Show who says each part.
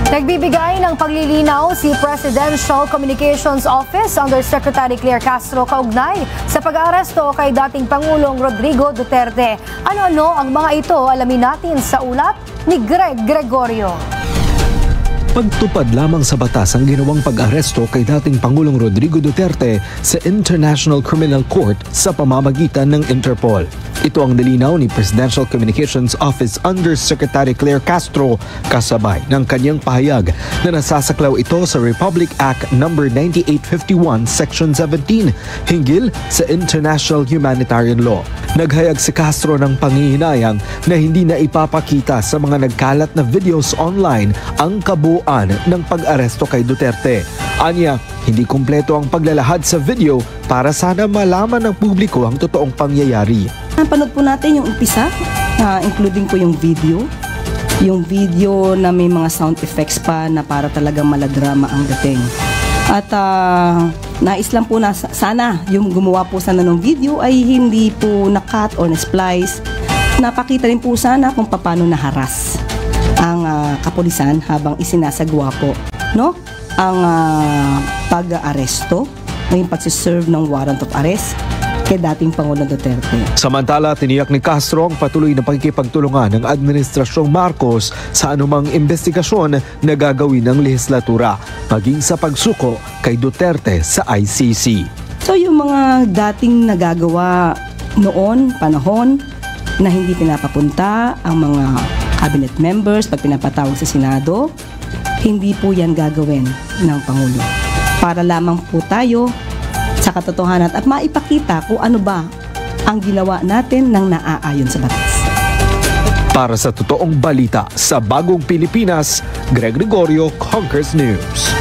Speaker 1: Nagbibigay ng paglilinaw si Presidential Communications Office Undersecretary Claire Castro kaugnay sa pag-aaresto kay dating Pangulong Rodrigo Duterte. Ano-ano ang mga ito? Alamin natin sa ulat ni Greg Gregorio.
Speaker 2: Pagtupad lamang sa batas ang ginawang pag-aresto kay dating Pangulong Rodrigo Duterte sa International Criminal Court sa pamamagitan ng Interpol. Ito ang nilinaw ni Presidential Communications Office Undersecretary Claire Castro kasabay ng kanyang pahayag na nasasaklaw ito sa Republic Act No. 9851 Section 17 hinggil sa International Humanitarian Law. Naghayag si Castro ng panghihinayang na hindi na ipapakita sa mga nagkalat na videos online ang kabuuan ng pag-aresto kay Duterte. Anya, hindi kumpleto ang paglalahad sa video para sana malaman ng publiko ang totoong pangyayari.
Speaker 3: Napanood po natin yung umpisa, including po yung video na may mga sound effects pa na para talagang maladrama ang dating. At nais lang po na sana yung gumawa po sana ng video ay hindi po na-cut or na-splice. Napakita rin po sana kung paano naharas ang kapulisan habang isinasagwa po, no? Ang pag-aaresto, ngayong pagsiserve ng warrant of arrest kay dating Pangulong Duterte.
Speaker 2: Samantala, tiniyak ni Castro ang patuloy na pagkikipagtulungan ng Administrasyong Marcos sa anumang investigasyon na gagawin ng lehislatura, maging sa pagsuko kay Duterte sa ICC.
Speaker 3: So yung mga dating nagagawa noon, panahon, na hindi pinapapunta ang mga cabinet members pag pinapatawag sa Senado, hindi po yan gagawin ng Pangulo. Para lamang po tayo sa katotohanan at maipakita kung ano ba ang ginawa natin ng naaayon sa batas.
Speaker 2: Para sa totoong balita sa Bagong Pilipinas, Greg Gregorio, Conkers News.